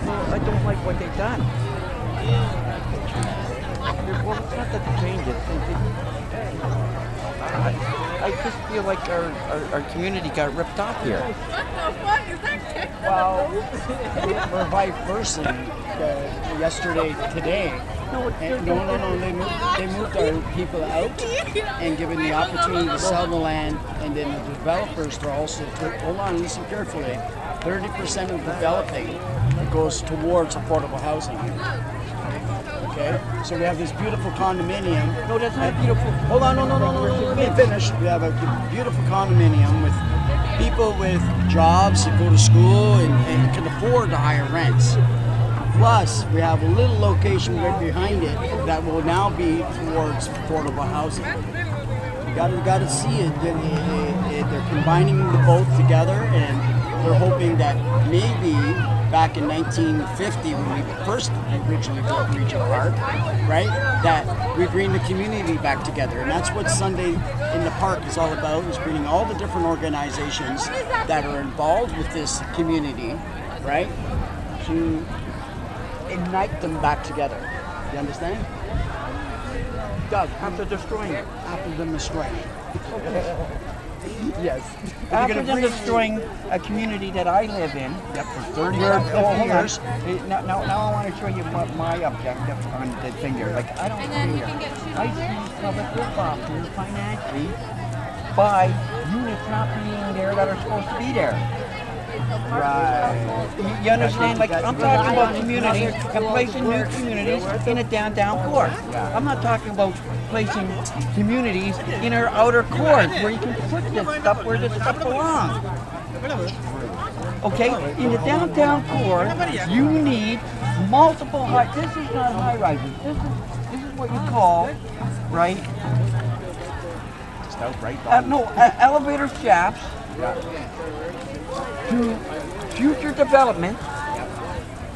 Well, I don't like what they've done. Well, it's not that they changed it. I just feel like our community got ripped off here. What the fuck is that? Well, we're vice versa. Yesterday, today. No, they moved our people out and given the opportunity to sell the land, and then the developers are also, hold on, listen carefully, 30% of developing goes towards affordable housing. Okay, so we have this beautiful condominium. No, that's not beautiful. Hold on, no, let me finish. We have a beautiful condominium with people with jobs that go to school and can afford the higher rents. Plus, we have a little location right behind it that will now be towards affordable housing. You got to see it. They're combining the both together, and they're hoping that maybe back in 1950, when we first originally built Regent Park, right, that we bring the community back together. And that's what Sunday in the Park is all about, is bringing all the different organizations that are involved with this community, right, to ignite them back together. You understand? Doug, after destroying it. After them destroying it. Yes. After them destroying a community that I live in, for 30 years. Now I want to show you what my objective on the thing here. Like, I don't care. I see public rip off here financially by units not being there that are supposed to be there. Right. You understand? Like, I'm talking about communities and placing new communities in a downtown core. I'm not talking about placing communities in our outer cores where you can put this stuff where this stuff belongs. Okay? In the downtown core, you need multiple high. This is not high rises. This is what you call, right? Just outright. Elevator shafts. To future development.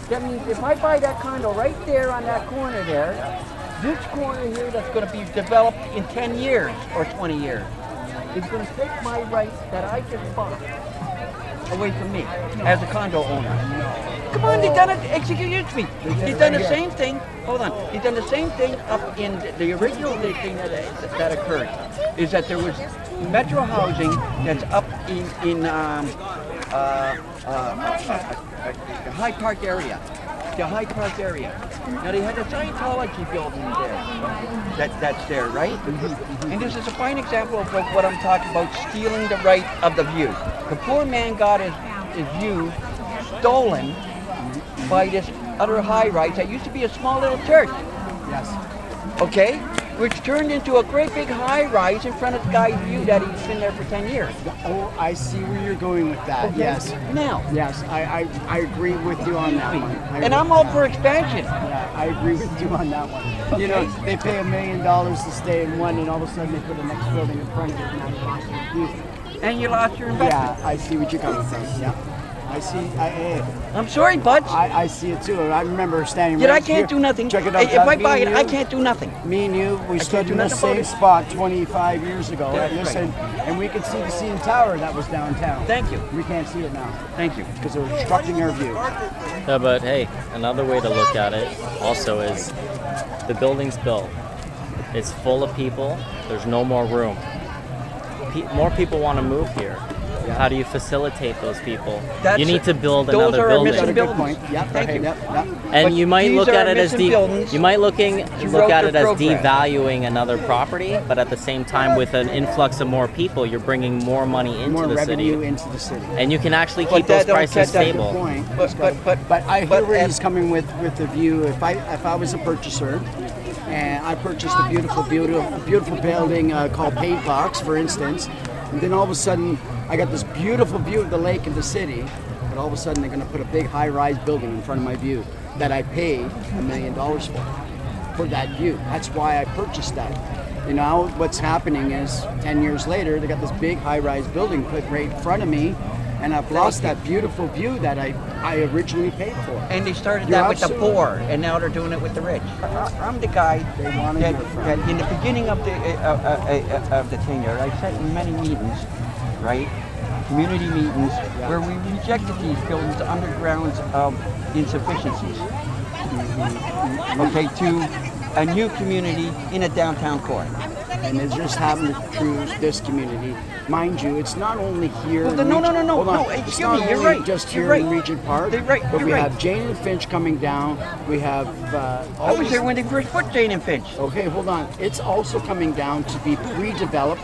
That means if I buy that condo right there on that corner there, this corner here that's going to be developed in 10 years or 20 years is going to take my rights that I just bought away from me as a condo owner. Come on, they've done it, excuse me, they've done the same thing, hold on, they've done the same thing up in the original thing that occurred, is that there was metro housing that's up in Hyde Park area. The Hyde Park area. Now they had a Scientology building there. That's there, right? And this is a fine example of what I'm talking about, stealing the right of the view. The poor man got his view stolen by this other high-rise that used to be a small little church. Yes. Okay? Which turned into a great big high-rise in front of the guy's view that he's been there for 10 years. Oh, I see where you're going with that. Okay. Yes. Now. Yes, I agree with you on that one. And I'm all for expansion. Yeah, I agree with you on that one. Okay. You know, they pay $1 million to stay in one, and all of a sudden they put the next building in front of it, and now you lost your view. And you lost your investment. Yeah, I see what you're coming from. Yeah. I see. I'm sorry, bud. I see it too. I remember standing Yet right I can't here. do nothing. Check it out. If I buy it, I can't do nothing. Me and you, we stood do in the nothing about same it. spot 25 years ago. That's Listen, and we could see the CN Tower that was downtown. Thank you. We can't see it now Thank you. because they're obstructing our view. Yeah, but hey, another way to look at it also is the building's built. It's full of people. There's no more room. More people want to move here. How do you facilitate those people? You need to build another building. Those are missing Good buildings. point. Yep. Thank you. Yep. And But you might these look are at it as missing buildings. you might look at it as program. devaluing another property, but at the same time, with an influx of more people, you're bringing more money into More the revenue city, into the city. and you can actually But keep those that don't prices catch that good stable. Point. But I hear where he's coming with the view. If I was a purchaser, and I purchased a beautiful building called Paid Box, for instance, and then all of a sudden I got this beautiful view of the lake and the city, but all of a sudden they're going to put a big high-rise building in front of my view that I paid $1 million for that view. That's why I purchased that. You know, what's happening is 10 years later, they got this big high-rise building put right in front of me, and I've lost that beautiful view that I originally paid for. And they started You're that with the absolutely- poor, and now they're doing it with the rich. I'm the guy that in the beginning of the tenure, I sat in many meetings right? Community meetings where we rejected these buildings under grounds of insufficiencies. Okay, to a new community in a downtown core. And it just happened through this community. Mind you, it's not only here. Well, in no, Regent- no, no, no, hold on. no, It's excuse not me, you're only right, just you're here in right. Regent Park. You're right, But you're we right. have Jane and Finch coming down. We have all I was these- there when they first put Jane and Finch. Okay, hold on. It's also coming down to be redeveloped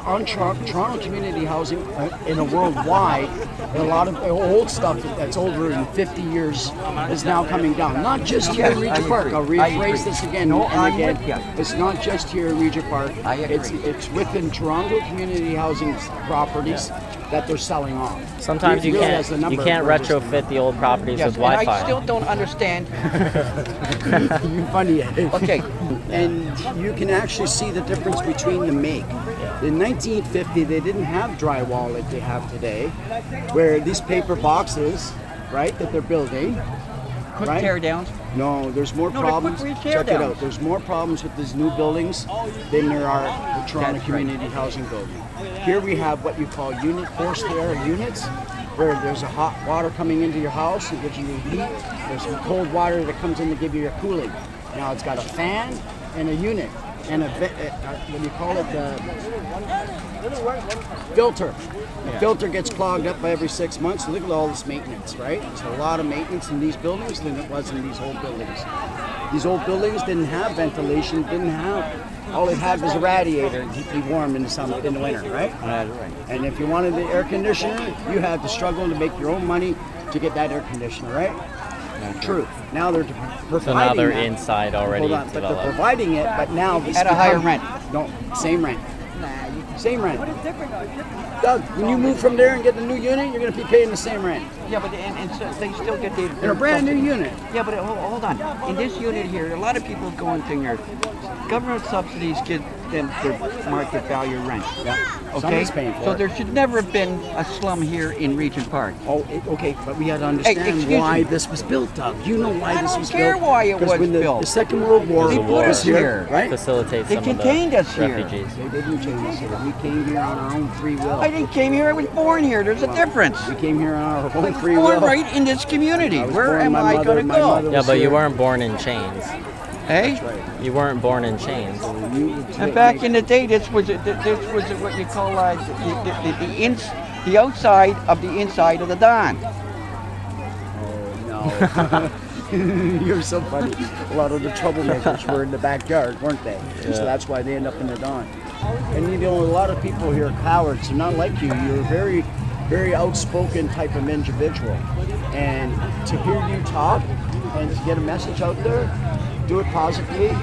on Toronto community housing in a worldwide. And a lot of the old stuff that's over in 50 years is now coming down. Not just here in Yes, Regent I Park. agree. I'll I rephrase agree. this again No, and I'm again. with you. It's not just here in Regent Park. I agree. It's within Toronto community housing properties that they're selling off. Sometimes you realize can't the number you can't of registered- retrofit the old properties Yes, with and I Wi-Fi. still don't understand. You funny. Okay, And you can actually see the difference between the make. In 1950, they didn't have drywall like they have today, where these paper boxes, right, that they're building. quick Right? tear downs. No, there's more No, they're problems. quick retear Check it downs. out. There's more problems with these new buildings than there are the Toronto That's community housing building. Here we have what you call forced air units, where there's a hot water coming into your house and gives you heat. There's some cold water that comes in to give you your cooling. Now it's got a fan and a unit and what do you call it? Filter. The filter gets clogged up by every 6 months. Look at all this maintenance, right? There's a lot of maintenance in these buildings than it was in these old buildings. These old buildings didn't have ventilation, didn't have, all it had was a radiator to keep you warm in the winter, right? And if you wanted the air conditioner, you had to struggle to make your own money to get that air conditioner, right? True. Now they're providing So now they're that. inside already Hold on, but they're developed. providing it, but now it's At a higher become- rent. No, same rent. Same rent. Doug, when you move from there and get the new unit, you're going to be paying the same rent Yeah, but and so they still get the. in a brand new unit. Yeah, but hold on. In this unit here, a lot of people go and think government subsidies give them their market value rent. Yeah. Okay. Somebody's paying for So it. there should never have been a slum here in Regent Park. Oh, okay, but we had to understand excuse why me. this was built, Doug. You know why I this don't was care built. why it 'Cause was when built. The Second World War They put was us here, here. right? Facilitate They some of contained the us here. refugees. They didn't change us here. We came here on our own free will. I didn't came here. I was born here. There's a difference. We came here on our I own was free born will. right in this community. I was Where born, am my I mother- going to my go? mother- Yeah, but you here. weren't born in chains. Hey. Right. You weren't born in chains. And back in the day, this was what you call the outside of the inside of the Don. No. You're so funny. A lot of the troublemakers were in the backyard, weren't they? And so that's why they end up in the dawn. And you know, a lot of people here are cowards. They're not like you. You're a very, very outspoken type of individual. And to hear you talk and to get a message out there, do it positively,